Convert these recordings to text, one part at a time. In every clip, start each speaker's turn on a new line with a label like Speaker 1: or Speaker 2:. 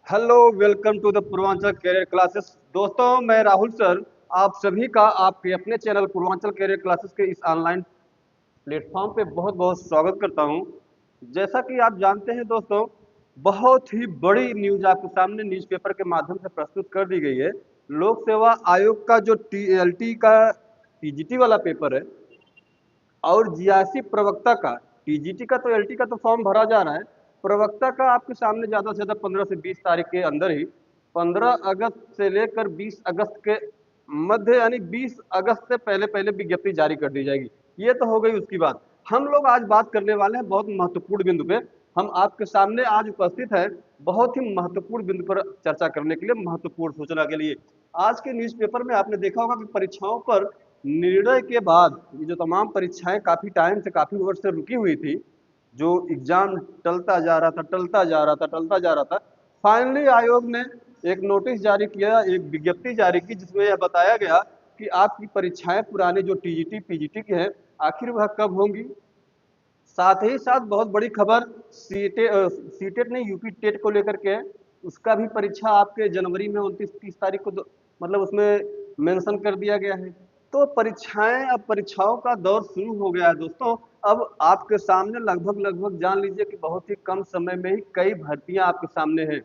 Speaker 1: Hello, welcome to the Purvanchal career classes. दोस्तों, मैं Rahul sir आप सभी का आपके अपने चैनल पूर्वांचल कैरियर क्लासेस के इस ऑनलाइन प्लेटफॉर्म पे बहुत बहुत स्वागत करता हूं। जैसा कि आप जानते हैं दोस्तों, बहुत ही बड़ी न्यूज आपके सामने न्यूज़पेपर के माध्यम से प्रस्तुत कर दी गई है। लोक सेवा आयोग का जो टीएलटी का टीजीटी वाला पेपर है और जीआईसी प्रवक्ता का, टीजीटी का तो एलटी का तो फॉर्म भरा जा रहा है, प्रवक्ता का आपके सामने ज़्यादा से ज़्यादा 15 से 20 तारीख के अंदर ही 15 अगस्त से लेकर 20 अगस्त के मध्य यानी 20 अगस्त से पहले पहले विज्ञप्ति जारी कर दी जाएगी। ये तो हो गई उसकी बात। हम लोग आज बात करने वाले हैं बहुत महत्वपूर्ण बिंदु पे। हम आपके सामने आज उपस्थित है बहुत ही महत्वपूर्ण बिंदु पर चर्चा करने के लिए, महत्वपूर्ण सूचना के लिए। आज के न्यूज़पेपर में आपने देखा होगा कि परीक्षाओं पर निर्णय के बाद ये जो तमाम परीक्षाएं काफी टाइम से, काफी वर्ष से रुकी हुई थी, जो एग्जाम टलता जा रहा था, टलता जा रहा था, टलता जा रहा था, फाइनली आयोग ने एक नोटिस जारी किया, एक विज्ञप्ति जारी की, जिसमें यह बताया गया कि आपकी परीक्षाएं पुराने जो टीजीटी पीजीटी की हैं आखिर वह कब होंगी। साथ ही साथ बहुत बड़ी खबर सीटेट नहीं, यूपी टेट को लेकर के है। उसका भी परीक्षा आपके जनवरी में 29-30 तारीख को मतलब उसमें मेंशन कर दिया गया है। तो परीक्षाएं, अब परीक्षाओं का दौर शुरू हो गया है दोस्तों। अब आपके सामने लगभग लगभग जान लीजिए कि बहुत ही कम समय में ही कई भर्तियां आपके सामने हैं,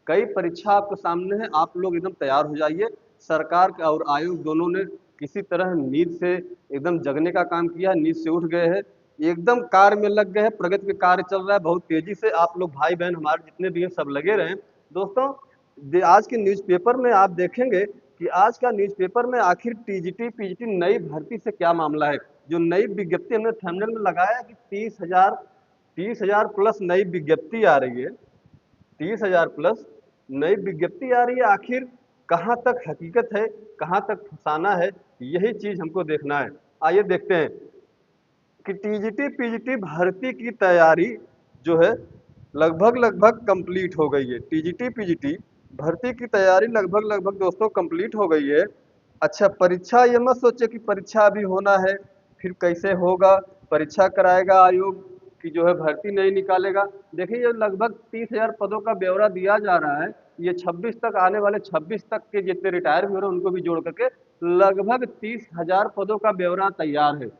Speaker 1: कई परीक्षा आपके सामने है। आप लोग एकदम तैयार हो जाइए। सरकार का और आयोग दोनों ने किसी तरह नींद से एकदम जगने का काम किया, नींद से उठ गए हैं, एकदम कार्य में लग गए हैं। प्रगति के कार्य चल रहा है बहुत तेजी से। आप लोग भाई बहन हमारे जितने भी हैं सब लगे रहे दोस्तों। आज के न्यूज़पेपर में आप देखेंगे कि आज का न्यूज़पेपर में आखिर टीजीटी पीजीटी नई भर्ती से क्या मामला है। जो नई विज्ञप्ति हमने थंबनेल में लगाया कि 30,000 प्लस नई विज्ञप्ति आ रही है, 30,000 प्लस नई विज्ञप्ति आ रही है। आखिर कहाँ तक हकीकत है, कहाँ तक फसाना है, यही चीज हमको देखना है। आइए देखते हैं कि टीजीटी पीजीटी भर्ती की तैयारी जो है लगभग लगभग कंप्लीट हो गई है। टीजीटी पीजीटी भर्ती की तैयारी लगभग लगभग दोस्तों कंप्लीट हो गई है। अच्छा, परीक्षा ये मत सोचे कि परीक्षा अभी होना है फिर कैसे होगा, परीक्षा कराएगा आयोग कि जो है भर्ती नहीं निकालेगा। देखिए, ये लगभग 30,000 पदों का ब्यौरा दिया जा रहा है। ये 26 तक, आने वाले 26 तक के जितने रिटायर भी हो रहे हैं उनको भी जोड़ करके लगभग 30,000 पदों का ब्यौरा तैयार है।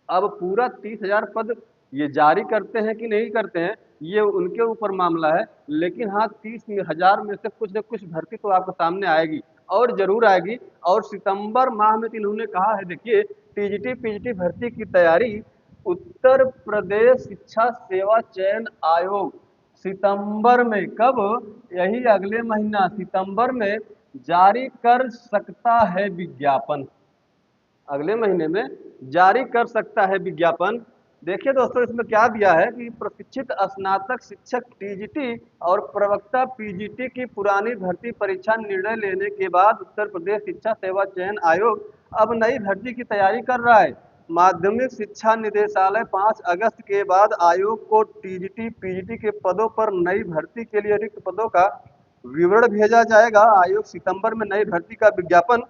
Speaker 1: अब पूरा 30,000 पद ये जारी करते हैं कि नहीं करते हैं, ये उनके ऊपर मामला है। लेकिन हाँ, 30,000 में से कुछ न कुछ भर्ती तो आपके सामने आएगी और जरूर आएगी। और सितंबर माह में तो इन्होंने कहा है, देखिए, टीजीटी पीजीटी भर्ती की तैयारी उत्तर प्रदेश शिक्षा सेवा चयन आयोग सितंबर में, कब, यही अगले महीना सितंबर में जारी कर सकता है विज्ञापन। अगले महीने में जारी कर सकता है विज्ञापन। देखिए दोस्तों, इसमें क्या दिया है कि प्रशिक्षित स्नातक शिक्षक टीजीटी और प्रवक्ता पीजीटी की पुरानी भर्ती परीक्षा निर्णय लेने के बाद उत्तर प्रदेश शिक्षा सेवा चयन आयोग अब नई भर्ती की तैयारी कर रहा है। माध्यमिक शिक्षा निदेशालय 5 अगस्त के बाद आयोग को टीजीटी पीजीटी के पदों पर नई भर्ती के लिए रिक्त पदों का विवरण भेजा जाएगा। आयोग सितंबर में नई भर्ती का विज्ञापन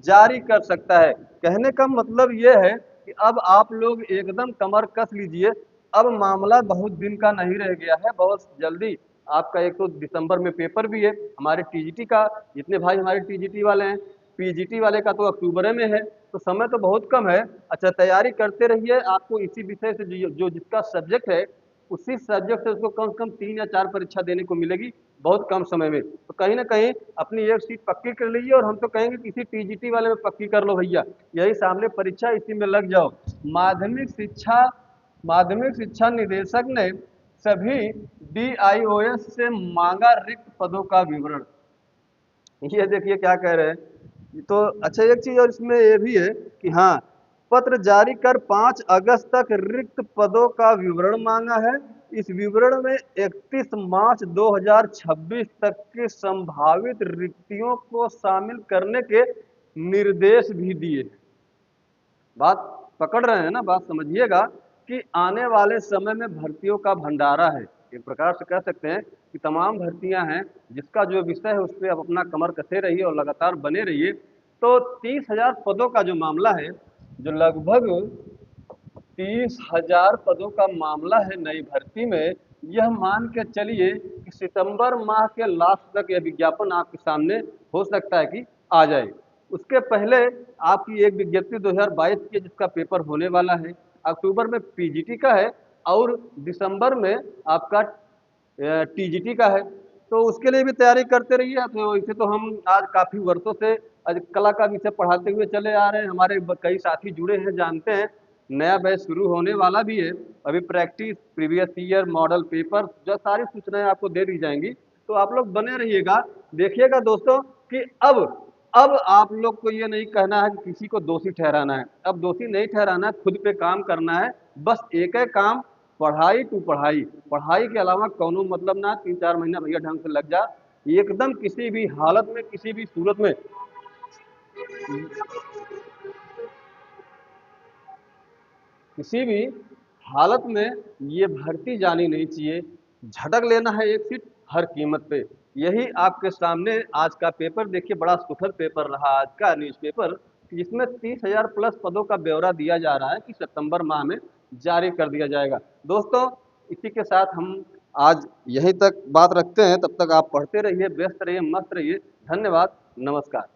Speaker 1: जारी कर सकता है। कहने का मतलब यह है कि अब आप लोग एकदम कमर कस लीजिए। अब मामला बहुत दिन का नहीं रह गया है, बहुत जल्दी आपका एक तो दिसंबर में पेपर भी है हमारे टीजीटी का, जितने भाई हमारे टीजीटी वाले हैं। पीजीटी वाले का तो अक्टूबर में है, तो समय तो बहुत कम है। अच्छा, तैयारी करते रहिए। आपको इसी विषय से जो जिसका सब्जेक्ट है उसी सब्जेक्ट से उसको कम से कम 3 या 4 परीक्षा देने को मिलेगी बहुत कम समय में। तो कहीं ना कहीं अपनी एक सीट पक्की कर लीजिए, और हम तो कहेंगे किसी टीजीटी वाले में पक्की कर लो भैया, यही सामने परीक्षा, इसी में लग जाओ। माध्यमिक शिक्षा माध्यमिक शिक्षा निदेशक ने सभी डीआईओएस से मांगा रिक्त पदों का विवरण। ये देखिए क्या कह रहे हैं। तो अच्छा, एक चीज और इसमें ये भी है कि हाँ, पत्र जारी कर 5 अगस्त तक रिक्त पदों का विवरण मांगा है। इस विवरण में 31 मार्च 2026 तक के संभावित रिक्तियों को शामिल करने के निर्देश भी दिए हैं। बात पकड़ रहे हैं ना, बात समझिएगा कि आने वाले समय में भर्तियों का भंडारा है। एक प्रकार से कह सकते हैं कि तमाम भर्तियां हैं, जिसका जो विषय है उस पर आप अपना कमर कसे रहिए और लगातार बने रहिए। तो 30,000 पदों का जो मामला है, जो लगभग 30,000 पदों का मामला है नई भर्ती में, यह मान के चलिए कि सितंबर माह के लास्ट तक यह विज्ञापन आपके सामने हो सकता है कि आ जाए। उसके पहले आपकी एक विज्ञप्ति 2022 की जिसका पेपर होने वाला है, अक्टूबर में पीजीटी का है और दिसंबर में आपका टीजीटी का है। तो उसके लिए भी तैयारी करते रहिए। तो इसे तो हम आज काफ़ी वर्षों से आज कला का विषय पढ़ाते हुए चले आ रहे हैं, हमारे कई साथी जुड़े हैं, जानते हैं। नया बैच शुरू होने वाला भी है, अभी practice, previous year, model paper, जो सारी सूचनाएं आपको दे दी जाएंगी। तो आप लोग बने रहिएगा, देखिएगा दोस्तों कि अब आप लोग को ये नहीं कहना है कि किसी को दोषी ठहराना है, अब दोषी नहीं ठहराना है, खुद पे काम करना है। बस एक है काम, पढ़ाई टू पढ़ाई, पढ़ाई के अलावा कोनो मतलब ना। 3-4 महीना भैया ढंग से लग जा, एकदम किसी भी हालत में, किसी भी सूरत में, किसी भी हालत में ये भर्ती जानी नहीं चाहिए। झटक लेना है एक सीट हर कीमत पे। यही आपके सामने आज का पेपर देखिए, बड़ा सुखद पेपर रहा आज का न्यूज़पेपर, जिसमें 30,000 प्लस पदों का ब्यौरा दिया जा रहा है कि सितंबर माह में जारी कर दिया जाएगा। दोस्तों, इसी के साथ हम आज यहीं तक बात रखते हैं। तब तक आप पढ़ते रहिए, व्यस्त रहिए, मस्त रहिए। धन्यवाद, नमस्कार।